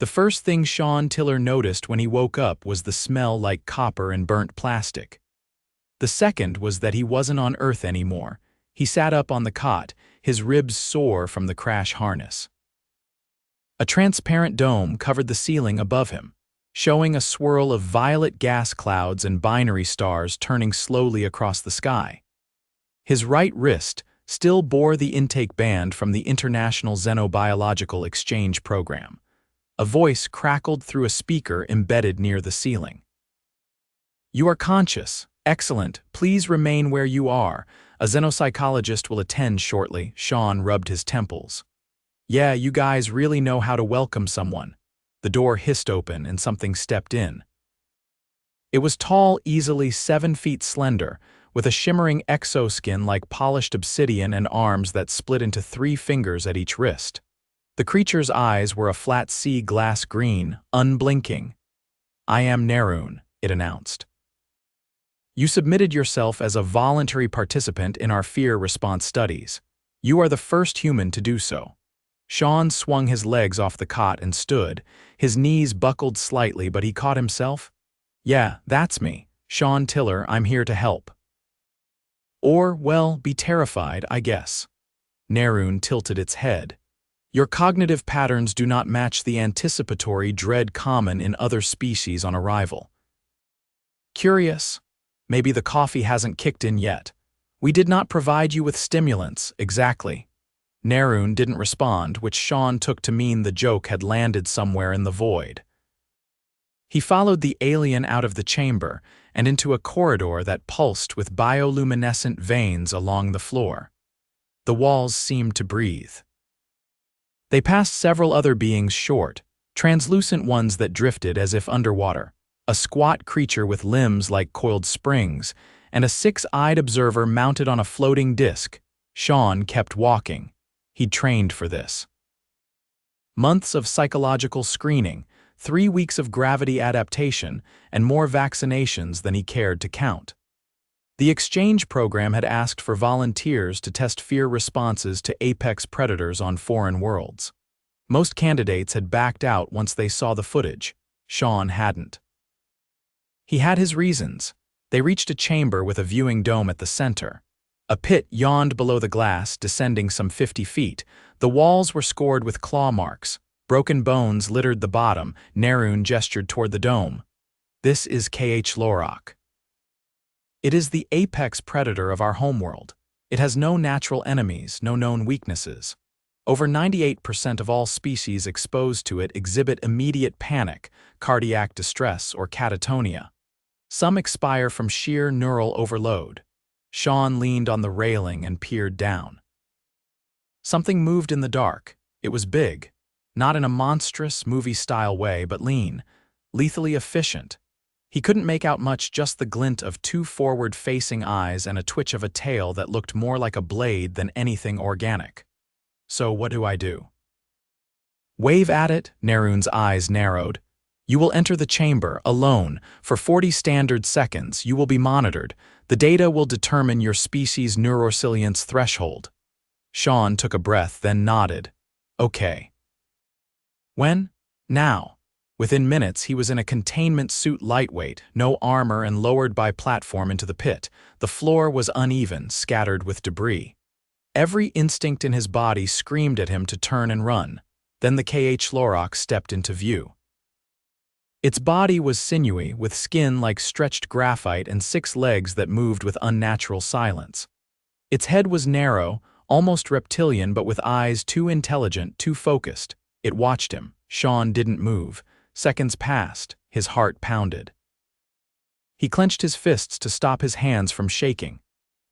The first thing Shawn Tiller noticed when he woke up was the smell like copper and burnt plastic. The second was that he wasn't on Earth anymore. He sat up on the cot, his ribs sore from the crash harness. A transparent dome covered the ceiling above him, showing a swirl of violet gas clouds and binary stars turning slowly across the sky. His right wrist still bore the intake band from the International Xenobiological Exchange Program. A voice crackled through a speaker embedded near the ceiling. "You are conscious. Excellent. Please remain where you are. A xenopsychologist will attend shortly." Shawn rubbed his temples. "Yeah, you guys really know how to welcome someone." The door hissed open and something stepped in. It was tall, easily 7 feet slender, with a shimmering exoskin like polished obsidian and arms that split into 3 fingers at each wrist. The creature's eyes were a flat sea glass green, unblinking. "I am Nerun," it announced. "You submitted yourself as a voluntary participant in our fear response studies. You are the first human to do so." Shawn swung his legs off the cot and stood. His knees buckled slightly, but he caught himself. "Yeah, that's me. Shawn Tiller, I'm here to help." "Or, well, be terrified, I guess." Nerun tilted its head. "Your cognitive patterns do not match the anticipatory dread common in other species on arrival." "Curious. Maybe the coffee hasn't kicked in yet. We did not provide you with stimulants, exactly." Nerun didn't respond, which Shawn took to mean the joke had landed somewhere in the void. He followed the alien out of the chamber and into a corridor that pulsed with bioluminescent veins along the floor. The walls seemed to breathe. They passed several other beings short, translucent ones that drifted as if underwater, a squat creature with limbs like coiled springs, and a 6-eyed observer mounted on a floating disc. Shawn kept walking. He'd trained for this. Months of psychological screening, 3 weeks of gravity adaptation, and more vaccinations than he cared to count. The exchange program had asked for volunteers to test fear responses to apex predators on foreign worlds. Most candidates had backed out once they saw the footage. Shawn hadn't. He had his reasons. They reached a chamber with a viewing dome at the center. A pit yawned below the glass, descending some 50 feet. The walls were scored with claw marks. Broken bones littered the bottom. Nerun gestured toward the dome. "This is KH Lorok. It is the apex predator of our homeworld. It has no natural enemies, no known weaknesses. Over 98% of all species exposed to it exhibit immediate panic, cardiac distress, or catatonia. Some expire from sheer neural overload." Shawn leaned on the railing and peered down. Something moved in the dark. It was big, not in a monstrous, movie-style way, but lean, lethally efficient. He couldn't make out much, just the glint of 2 forward-facing eyes and a twitch of a tail that looked more like a blade than anything organic. "So what do I do?" "Wave at it." Nerun's eyes narrowed. "You will enter the chamber, alone. For 40 standard seconds, you will be monitored. The data will determine your species' neurosilience threshold." Shawn took a breath, then nodded. "Okay." "When?" "Now." Within minutes, he was in a containment suit, lightweight, no armor, and lowered by platform into the pit. The floor was uneven, scattered with debris. Every instinct in his body screamed at him to turn and run. Then the KH Lorok stepped into view. Its body was sinewy, with skin like stretched graphite and 6 legs that moved with unnatural silence. Its head was narrow, almost reptilian, but with eyes too intelligent, too focused. It watched him. Shawn didn't move. Seconds passed. His heart pounded. He clenched his fists to stop his hands from shaking.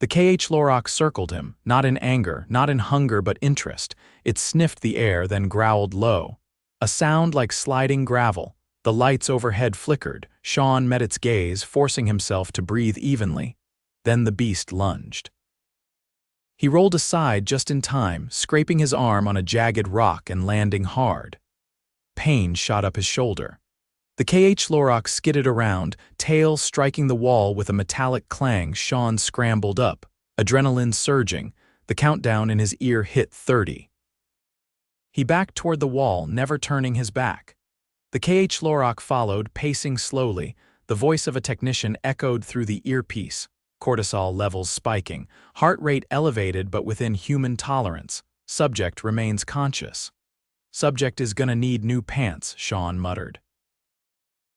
The KH Lorok circled him, not in anger, not in hunger, but interest. It sniffed the air, then growled low. A sound like sliding gravel. The lights overhead flickered. Shawn met its gaze, forcing himself to breathe evenly. Then the beast lunged. He rolled aside just in time, scraping his arm on a jagged rock and landing hard. Pain shot up his shoulder. The KH Lorok skidded around, tail striking the wall with a metallic clang. Shawn scrambled up, adrenaline surging. The countdown in his ear hit 30. He backed toward the wall, never turning his back. The KH Lorok followed, pacing slowly. The voice of a technician echoed through the earpiece. Cortisol levels spiking, heart rate elevated but within human tolerance. Subject remains conscious. Subject is gonna need new pants, Shawn muttered.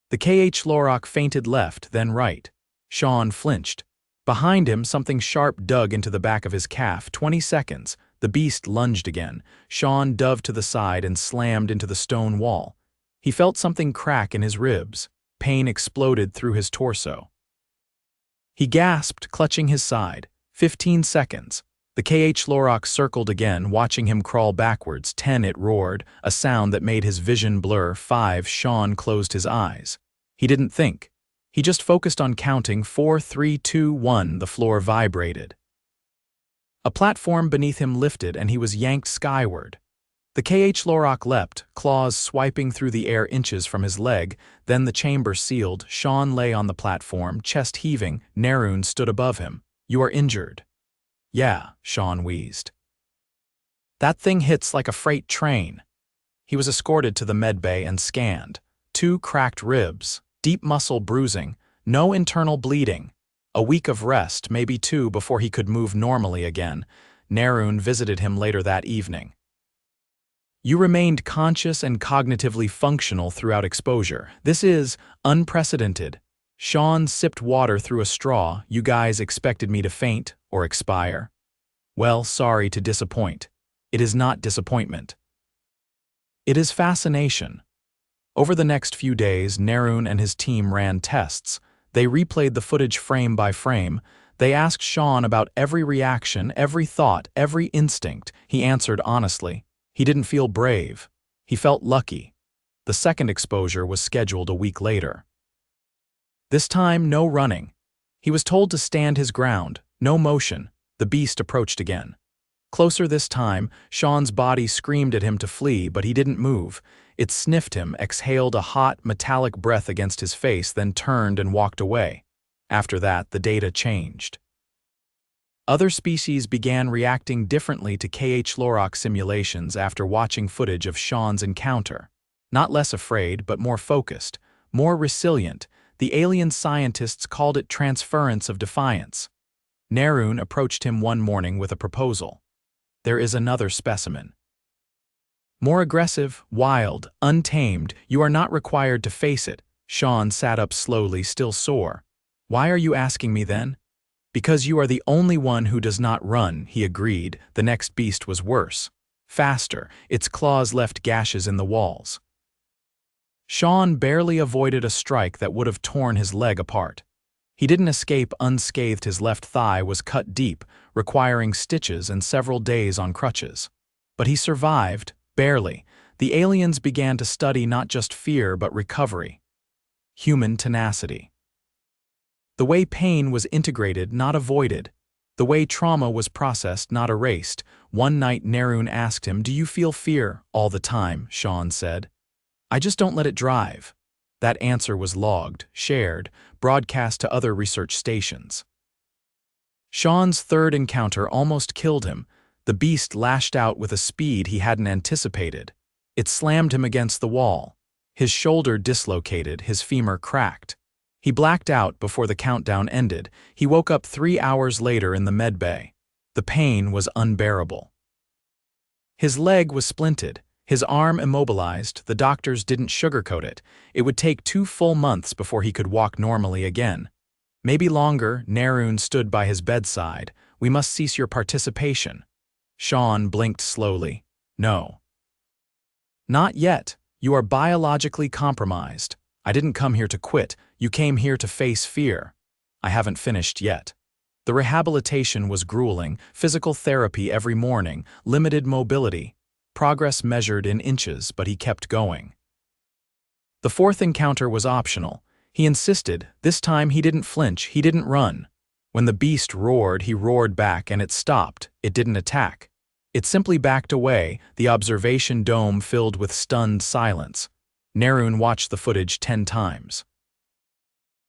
The KH Lorok feinted left, then right. Shawn flinched. Behind him, something sharp dug into the back of his calf. 20 seconds. The beast lunged again. Shawn dove to the side and slammed into the stone wall. He felt something crack in his ribs. Pain exploded through his torso. He gasped, clutching his side. 15 seconds. The KH Lorok circled again, watching him crawl backwards. 10, it roared, a sound that made his vision blur. 5, Shawn closed his eyes. He didn't think. He just focused on counting. 4, 3, 2, 1. The floor vibrated. A platform beneath him lifted and he was yanked skyward. The KH Lorok leapt, claws swiping through the air inches from his leg. Then the chamber sealed. Shawn lay on the platform, chest heaving. Nerun stood above him. "You are injured." "Yeah," Shawn wheezed. "That thing hits like a freight train." He was escorted to the medbay and scanned. 2 cracked ribs, deep muscle bruising, no internal bleeding. A week of rest, maybe 2, before he could move normally again. Nerun visited him later that evening. "You remained conscious and cognitively functional throughout exposure. This is unprecedented." Shawn sipped water through a straw. "You guys expected me to faint or expire. Well, sorry to disappoint. It is not disappointment. It is fascination." Over the next few days, Nerun and his team ran tests. They replayed the footage frame by frame. They asked Shawn about every reaction, every thought, every instinct. He answered honestly. He didn't feel brave. He felt lucky. The second exposure was scheduled a week later. This time, no running. He was told to stand his ground, no motion. The beast approached again. Closer this time, Shawn's body screamed at him to flee, but he didn't move. It sniffed him, exhaled a hot, metallic breath against his face, then turned and walked away. After that, the data changed. Other species began reacting differently to KH Lorok simulations after watching footage of Shawn's encounter. Not less afraid, but more focused, more resilient. The alien scientists called it transference of defiance. Nerun approached him one morning with a proposal. "There is another specimen. More aggressive, wild, untamed. You are not required to face it." Shawn sat up slowly, still sore. "Why are you asking me then?" "Because you are the only one who does not run," he agreed. The next beast was worse. Faster, its claws left gashes in the walls. Shawn barely avoided a strike that would have torn his leg apart. He didn't escape unscathed. His left thigh was cut deep, requiring stitches and several days on crutches. But he survived, barely. The aliens began to study not just fear but recovery. Human tenacity. The way pain was integrated, not avoided. The way trauma was processed, not erased. One night Nerun asked him, "Do you feel fear?" "All the time," Shawn said. "I just don't let it drive." That answer was logged, shared, broadcast to other research stations. Shawn's third encounter almost killed him. The beast lashed out with a speed he hadn't anticipated. It slammed him against the wall. His shoulder dislocated, his femur cracked. He blacked out before the countdown ended. He woke up 3 hours later in the medbay. The pain was unbearable. His leg was splinted, his arm immobilized. The doctors didn't sugarcoat it. It would take 2 full months before he could walk normally again. Maybe longer. Nerun stood by his bedside. "We must cease your participation." Shawn blinked slowly. "No. Not yet. You are biologically compromised. I didn't come here to quit. You came here to face fear." "I haven't finished yet." The rehabilitation was grueling. Physical therapy every morning, limited mobility. Progress measured in inches, but he kept going. The fourth encounter was optional. He insisted. This time he didn't flinch, he didn't run. When the beast roared, he roared back, and it stopped. It didn't attack. It simply backed away, the observation dome filled with stunned silence. Nerun watched the footage 10 times.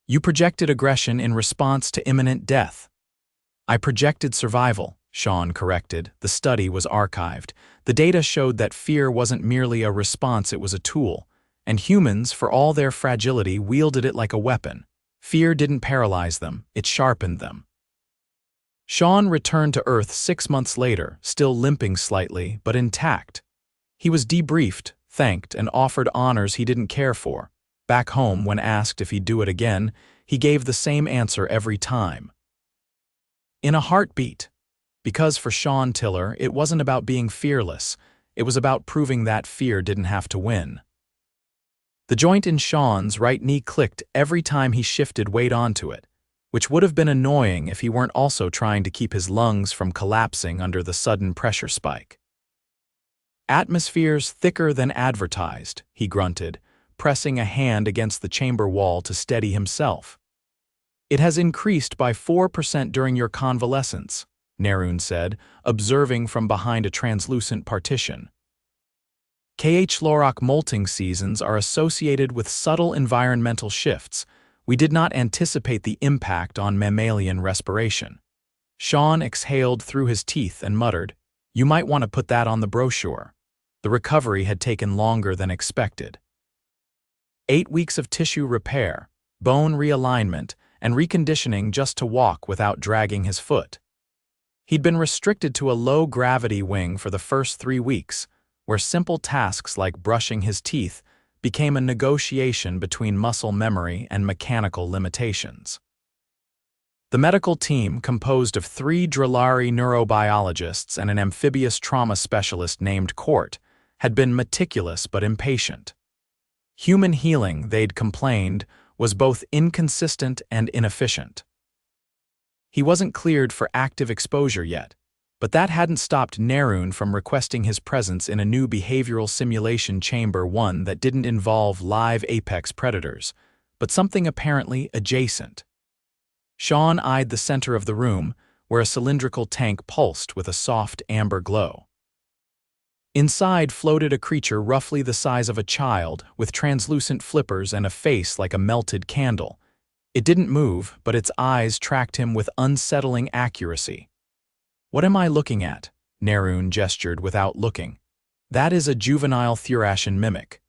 "You projected aggression in response to imminent death." "I projected survival," Shawn corrected. The study was archived. The data showed that fear wasn't merely a response, it was a tool. and humans, for all their fragility, wielded it like a weapon. Fear didn't paralyze them, it sharpened them. Shawn returned to Earth 6 months later, still limping slightly, but intact. He was debriefed, thanked, and offered honors he didn't care for. Back home, when asked if he'd do it again, he gave the same answer every time. In a heartbeat. Because for Shawn Tiller, it wasn't about being fearless, it was about proving that fear didn't have to win. The joint in Shawn's right knee clicked every time he shifted weight onto it, which would have been annoying if he weren't also trying to keep his lungs from collapsing under the sudden pressure spike. "Atmosphere's thicker than advertised," he grunted, pressing a hand against the chamber wall to steady himself. "It has increased by 4% during your convalescence," Nerun said, observing from behind a translucent partition. Lorok molting seasons are associated with subtle environmental shifts. We did not anticipate the impact on mammalian respiration. Shawn exhaled through his teeth and muttered, "You might want to put that on the brochure." The recovery had taken longer than expected. 8 weeks of tissue repair, bone realignment, and reconditioning just to walk without dragging his foot. He'd been restricted to a low-gravity wing for the first 3 weeks, where simple tasks like brushing his teeth became a negotiation between muscle memory and mechanical limitations. The medical team, composed of 3 Drillari neurobiologists and an amphibious trauma specialist named Court, had been meticulous but impatient. Human healing, they'd complained, was both inconsistent and inefficient. He wasn't cleared for active exposure yet, but that hadn't stopped Nerun from requesting his presence in a new behavioral simulation chamber, one that didn't involve live apex predators, but something apparently adjacent. Shawn eyed the center of the room, where a cylindrical tank pulsed with a soft amber glow. Inside floated a creature roughly the size of a child, with translucent flippers and a face like a melted candle. It didn't move, but its eyes tracked him with unsettling accuracy. "What am I looking at?" Nerun gestured without looking. "That is a juvenile Thurashian mimic.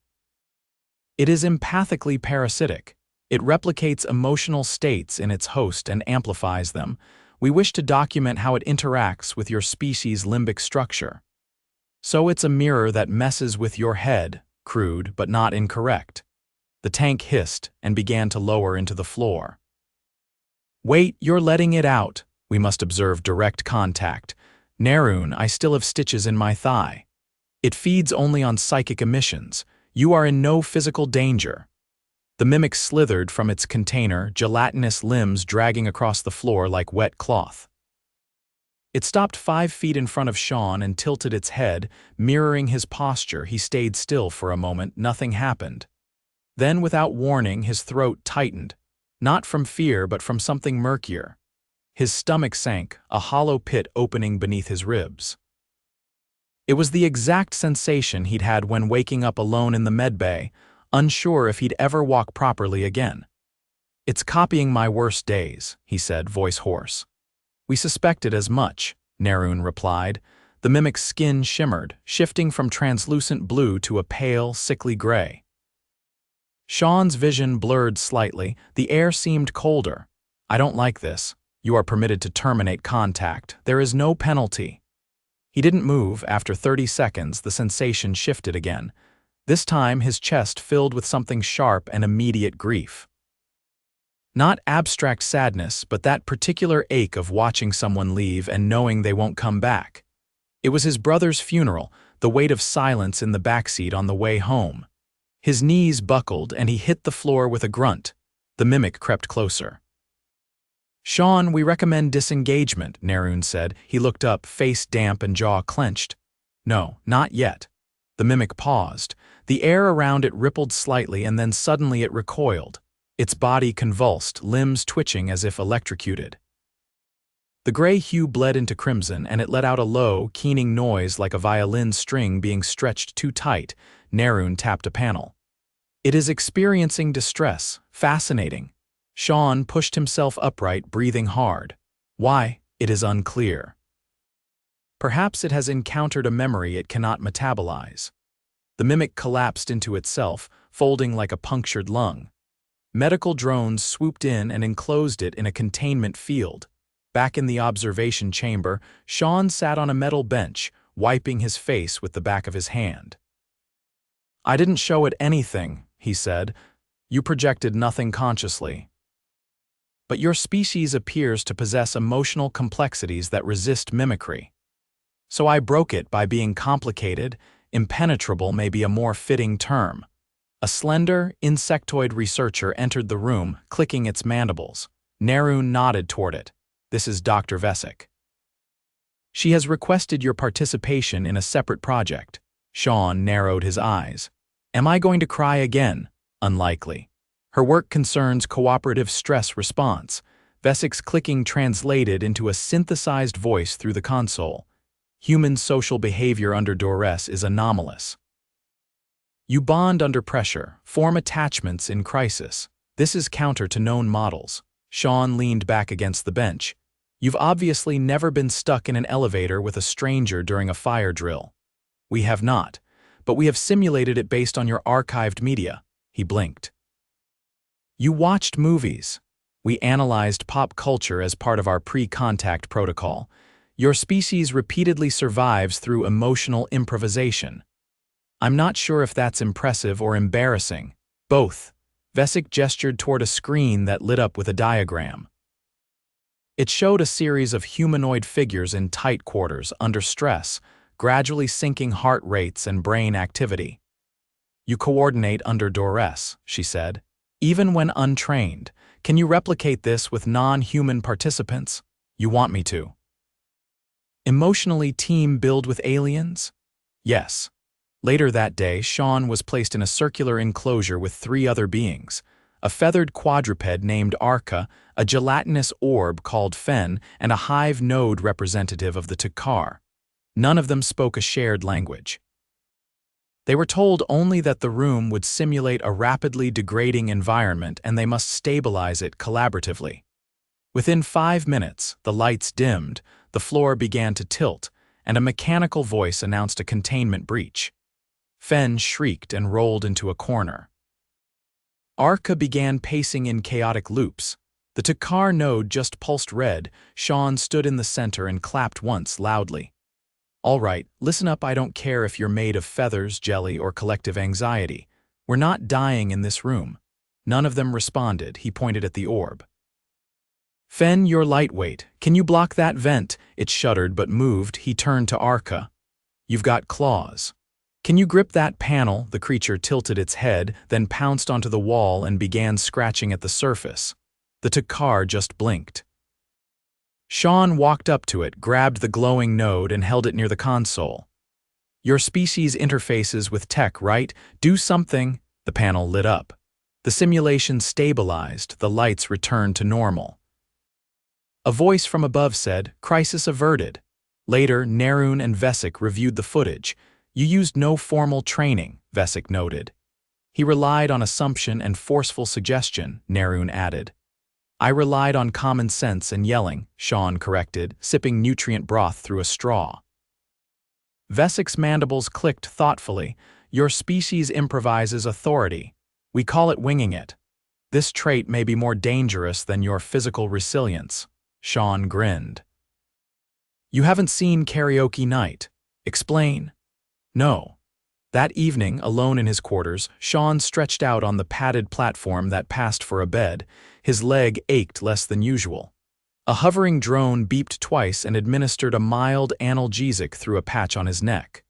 It is empathically parasitic. It replicates emotional states in its host and amplifies them. We wish to document how it interacts with your species' limbic structure. So it's a mirror that messes with your head, crude but not incorrect." The tank hissed and began to lower into the floor. "Wait, you're letting it out. We must observe direct contact. Nerun, I still have stitches in my thigh. It feeds only on psychic emissions. You are in no physical danger." The mimic slithered from its container, gelatinous limbs dragging across the floor like wet cloth. It stopped 5 feet in front of Shawn and tilted its head, mirroring his posture. He stayed still for a moment. Nothing happened. Then, without warning, his throat tightened, not from fear but from something murkier. His stomach sank, a hollow pit opening beneath his ribs. It was the exact sensation he'd had when waking up alone in the medbay, unsure if he'd ever walk properly again. "It's copying my worst days," he said, voice hoarse. "We suspected as much," Nerun replied. The mimic's skin shimmered, shifting from translucent blue to a pale, sickly gray. Shawn's vision blurred slightly. The air seemed colder. "I don't like this. You are permitted to terminate contact. There is no penalty." He didn't move. After 30 seconds, the sensation shifted again. This time, his chest filled with something sharp and immediate grief. Not abstract sadness, but that particular ache of watching someone leave and knowing they won't come back. It was his brother's funeral, the weight of silence in the backseat on the way home. His knees buckled and he hit the floor with a grunt. The mimic crept closer. "Shawn, we recommend disengagement," Nerun said. He looked up, face damp and jaw clenched. "No, not yet." The mimic paused. The air around it rippled slightly and then suddenly it recoiled. Its body convulsed, limbs twitching as if electrocuted. The gray hue bled into crimson, and it let out a low, keening noise like a violin string being stretched too tight. Nerun tapped a panel. "It is experiencing distress. Fascinating." Shawn pushed himself upright, breathing hard. "Why? It is unclear. Perhaps it has encountered a memory it cannot metabolize." The mimic collapsed into itself, folding like a punctured lung. Medical drones swooped in and enclosed it in a containment field. Back in the observation chamber, Shawn sat on a metal bench, wiping his face with the back of his hand. "I didn't show it anything," he said. "You projected nothing consciously. But your species appears to possess emotional complexities that resist mimicry. So I broke it by being complicated. Impenetrable may be a more fitting term." A slender, insectoid researcher entered the room, clicking its mandibles. Nerun nodded toward it. "This is Dr. Vesic. She has requested your participation in a separate project." Shawn narrowed his eyes. "Am I going to cry again?" "Unlikely. Her work concerns cooperative stress response." Vesic's clicking translated into a synthesized voice through the console. "Human social behavior under duress is anomalous. You bond under pressure, form attachments in crisis. This is counter to known models." Shawn leaned back against the bench. "You've obviously never been stuck in an elevator with a stranger during a fire drill." "We have not, but we have simulated it based on your archived media." He blinked. "You watched movies. We analyzed pop culture as part of our pre-contact protocol. Your species repeatedly survives through emotional improvisation." "I'm not sure if that's impressive or embarrassing." "Both." Vesic gestured toward a screen that lit up with a diagram. It showed a series of humanoid figures in tight quarters, under stress, gradually syncing heart rates and brain activity. "You coordinate under duress," she said. "Even when untrained. Can you replicate this with non-human participants?" "You want me to." "Emotionally team build with aliens?" "Yes." Later that day, Shawn was placed in a circular enclosure with 3 other beings: a feathered quadruped named Arca, a gelatinous orb called Fen, and a hive node representative of the Takar. None of them spoke a shared language. They were told only that the room would simulate a rapidly degrading environment and they must stabilize it collaboratively. Within 5 minutes, the lights dimmed, the floor began to tilt, and a mechanical voice announced a containment breach. Fen shrieked and rolled into a corner. Arca began pacing in chaotic loops. The Takar node just pulsed red. Shawn stood in the center and clapped once loudly. "All right, listen up. I don't care if you're made of feathers, jelly, or collective anxiety. We're not dying in this room." None of them responded. He pointed at the orb. "Fen, you're lightweight. Can you block that vent?" It shuddered but moved. He turned to Arca. "You've got claws. Can you grip that panel?" The creature tilted its head, then pounced onto the wall and began scratching at the surface. The Takar just blinked. Shawn walked up to it, grabbed the glowing node, and held it near the console. "Your species interfaces with tech, right? Do something." The panel lit up. The simulation stabilized. The lights returned to normal. A voice from above said, "Crisis averted." Later, Nerun and Vesic reviewed the footage. "You used no formal training," Vesic noted. "He relied on assumption and forceful suggestion," Nerun added. "I relied on common sense and yelling," Shawn corrected, sipping nutrient broth through a straw. Vesic's mandibles clicked thoughtfully. "Your species improvises authority. We call it winging it. This trait may be more dangerous than your physical resilience." Shawn grinned. "You haven't seen Karaoke Night. Explain." "No." That evening, alone in his quarters, Shawn stretched out on the padded platform that passed for a bed. His leg ached less than usual. A hovering drone beeped twice and administered a mild analgesic through a patch on his neck.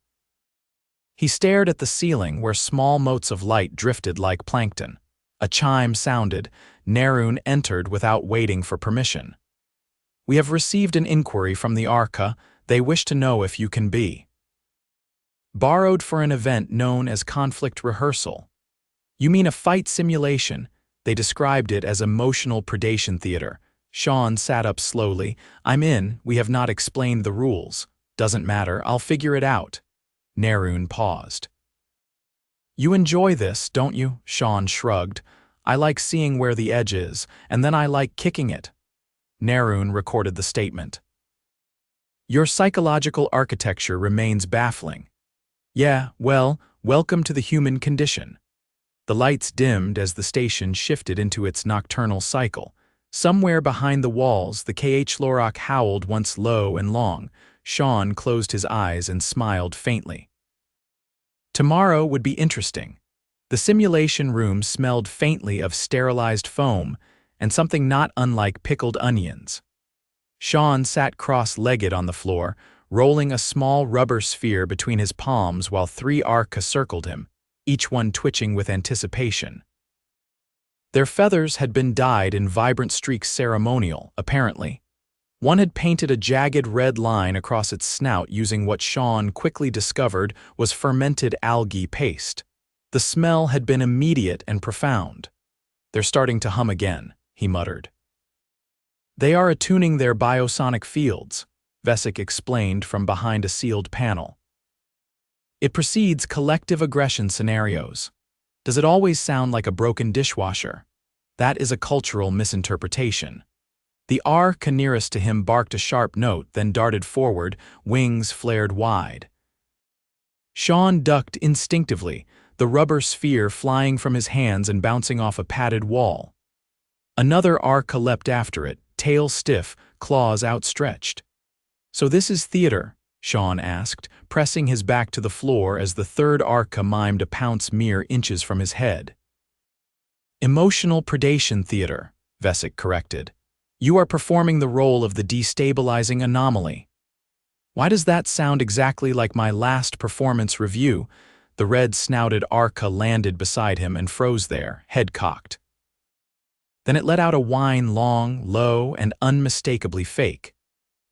He stared at the ceiling where small motes of light drifted like plankton. A chime sounded. Nerun entered without waiting for permission. "We have received an inquiry from the Arca. They wish to know if you can be borrowed for an event known as conflict rehearsal." "You mean a fight simulation?" They described it as emotional predation theater. Shawn sat up slowly. "I'm in. We have not explained the rules." "Doesn't matter. I'll figure it out." Nerun paused. "You enjoy this, don't you?" Shawn shrugged. "I like seeing where the edge is, and then I like kicking it." Nerun recorded the statement. "Your psychological architecture remains baffling." "Yeah, well, welcome to the human condition." The lights dimmed as the station shifted into its nocturnal cycle. Somewhere behind the walls, the Lorak howled once low and long. Shawn closed his eyes and smiled faintly. Tomorrow would be interesting. The simulation room smelled faintly of sterilized foam and something not unlike pickled onions. Shawn sat cross-legged on the floor, rolling a small rubber sphere between his palms while 3 Arca circled him, each one twitching with anticipation. Their feathers had been dyed in vibrant streaks ceremonial, apparently. One had painted a jagged red line across its snout using what Shawn quickly discovered was fermented algae paste. The smell had been immediate and profound. "They're starting to hum again," he muttered. "They are attuning their biosonic fields," Vesic explained from behind a sealed panel. "It precedes collective aggression scenarios. Does it always sound like a broken dishwasher? That is a cultural misinterpretation." The Arca nearest to him barked a sharp note, then darted forward, wings flared wide. Shawn ducked instinctively, the rubber sphere flying from his hands and bouncing off a padded wall. Another Arca leapt after it, tail stiff, claws outstretched. "So this is theater?" Shawn asked, pressing his back to the floor as the third Arca mimed a pounce mere inches from his head. "Emotional predation theater," Vesic corrected. "You are performing the role of the destabilizing anomaly." "Why does that sound exactly like my last performance review?" The red-snouted Arca landed beside him and froze there, head cocked. Then it let out a whine long, low, and unmistakably fake.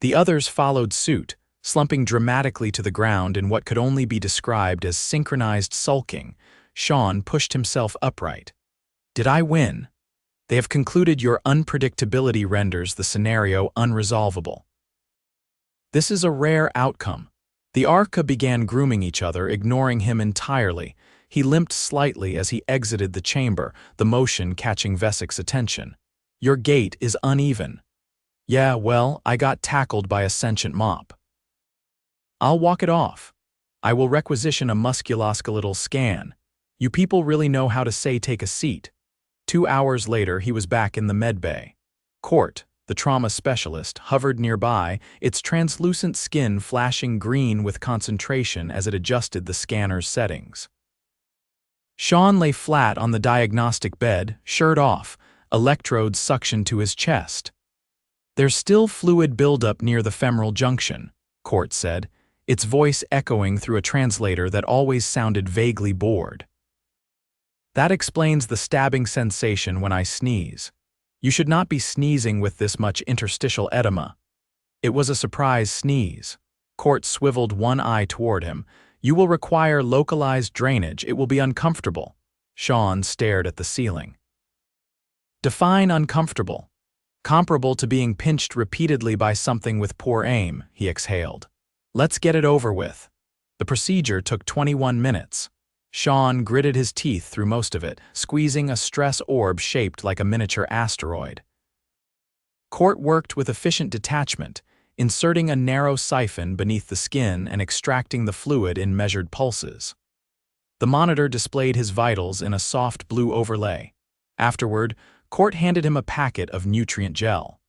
The others followed suit, slumping dramatically to the ground in what could only be described as synchronized sulking. Shawn pushed himself upright. "Did I win? They have concluded your unpredictability renders the scenario unresolvable." "This is a rare outcome." The Arca began grooming each other, ignoring him entirely. He limped slightly as he exited the chamber, the motion catching Vesic's attention. "Your gait is uneven." "Yeah, well, I got tackled by a sentient mop." "I'll walk it off. I will requisition a musculoskeletal scan. You people really know how to say take a seat." 2 hours later, he was back in the medbay. Court, the trauma specialist, hovered nearby, its translucent skin flashing green with concentration as it adjusted the scanner's settings. Shawn lay flat on the diagnostic bed, shirt off, electrodes suctioned to his chest. "There's still fluid buildup near the femoral junction," Court said, its voice echoing through a translator that always sounded vaguely bored. "That explains the stabbing sensation when I sneeze. You should not be sneezing with this much interstitial edema." It was a surprise sneeze. Court swiveled one eye toward him. "You will require localized drainage. It will be uncomfortable." Shawn stared at the ceiling. "Define uncomfortable." "Comparable to being pinched repeatedly by something with poor aim," he exhaled. "Let's get it over with." The procedure took 21 minutes. Shawn gritted his teeth through most of it, squeezing a stress orb shaped like a miniature asteroid. Court worked with efficient detachment, inserting a narrow siphon beneath the skin and extracting the fluid in measured pulses. The monitor displayed his vitals in a soft blue overlay. Afterward, Court handed him a packet of nutrient gel.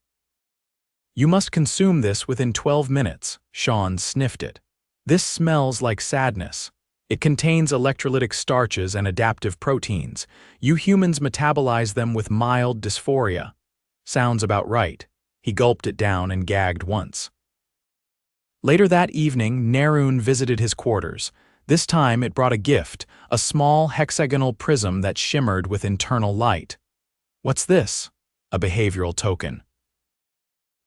"You must consume this within 12 minutes, Shawn sniffed it. "This smells like sadness. It contains electrolytic starches and adaptive proteins. You humans metabolize them with mild dysphoria." "Sounds about right." He gulped it down and gagged once. Later that evening, Nerun visited his quarters. This time it brought a gift, a small hexagonal prism that shimmered with internal light. "What's this?" "A behavioral token.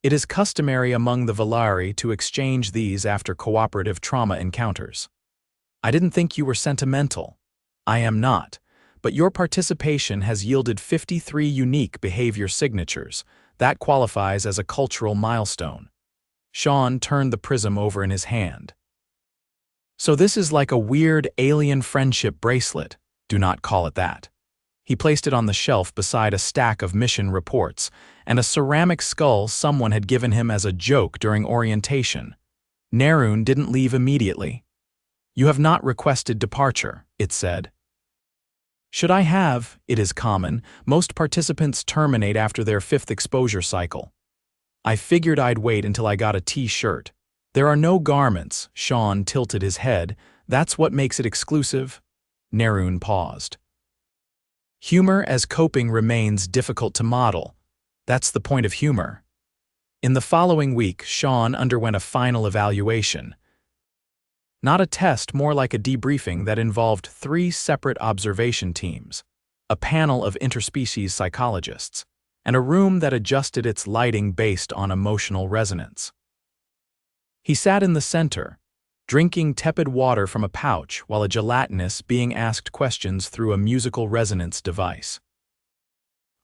It is customary among the Velari to exchange these after cooperative trauma encounters." "I didn't think you were sentimental." "I am not, but your participation has yielded 53 unique behavior signatures. That qualifies as a cultural milestone." Shawn turned the prism over in his hand. "So this is like a weird alien friendship bracelet. Do not call it that." He placed it on the shelf beside a stack of mission reports and a ceramic skull someone had given him as a joke during orientation. Nerun didn't leave immediately. "You have not requested departure," it said. Should I have? It is common. Most participants terminate after their 5th exposure cycle. I figured I'd wait until I got a T-shirt. There are no garments. Shawn tilted his head. That's what makes it exclusive. Nerun paused. Humor as coping remains difficult to model. That's the point of humor. In the following week, Shawn underwent a final evaluation. Not a test, more like a debriefing that involved 3 separate observation teams, a panel of interspecies psychologists, and a room that adjusted its lighting based on emotional resonance. He sat in the center, drinking tepid water from a pouch while a gelatinous being asked questions through a musical resonance device.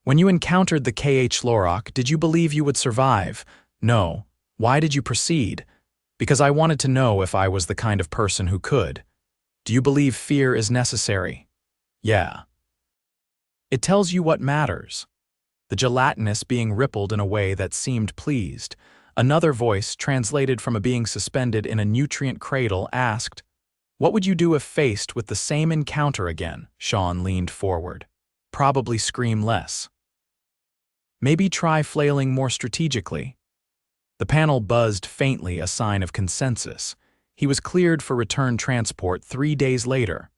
When you encountered the KH Lorok, did you believe you would survive? No. Why did you proceed? Because I wanted to know if I was the kind of person who could. Do you believe fear is necessary? Yeah. It tells you what matters. The gelatinous being rippled in a way that seemed pleased. Another voice, translated from a being suspended in a nutrient cradle, asked, "What would you do if faced with the same encounter again?" Shawn leaned forward. Probably scream less. Maybe try flailing more strategically. The panel buzzed faintly, a sign of consensus. He was cleared for return transport 3 days later.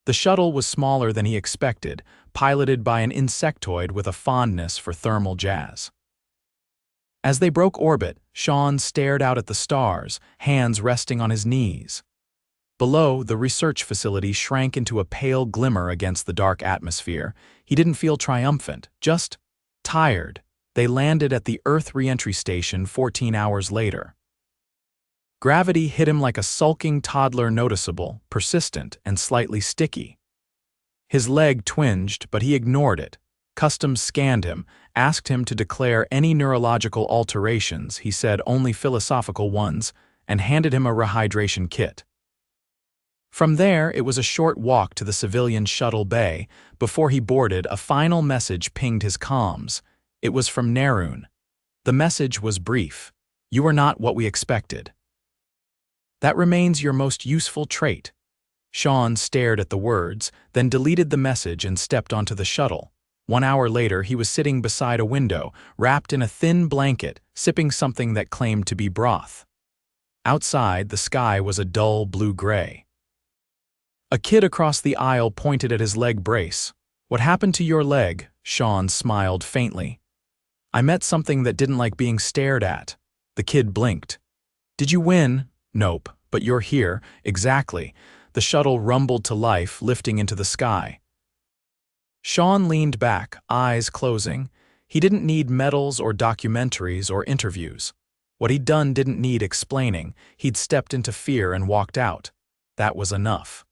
The shuttle was smaller than he expected, piloted by an insectoid with a fondness for thermal jazz. As they broke orbit, Shawn stared out at the stars, hands resting on his knees. Below, the research facility shrank into a pale glimmer against the dark atmosphere. He didn't feel triumphant, just tired. They landed at the Earth reentry station 14 hours later. Gravity hit him like a sulking toddler, noticeable, persistent, and slightly sticky. His leg twinged, but he ignored it. Customs scanned him, asked him to declare any neurological alterations. He said only philosophical ones, and handed him a rehydration kit. From there, it was a short walk to the civilian shuttle bay. Before he boarded, a final message pinged his comms. It was from Nerun. The message was brief. "You are not what we expected." That remains your most useful trait. Shawn stared at the words, then deleted the message and stepped onto the shuttle. 1 hour later, he was sitting beside a window, wrapped in a thin blanket, sipping something that claimed to be broth. Outside, the sky was a dull blue-gray. A kid across the aisle pointed at his leg brace. "What happened to your leg?" Shawn smiled faintly. "I met something that didn't like being stared at." The kid blinked. "Did you win?" "Nope, but you're here." "Exactly." The shuttle rumbled to life, lifting into the sky. Shawn leaned back, eyes closing. He didn't need medals or documentaries or interviews. What he'd done didn't need explaining. He'd stepped into fear and walked out. That was enough.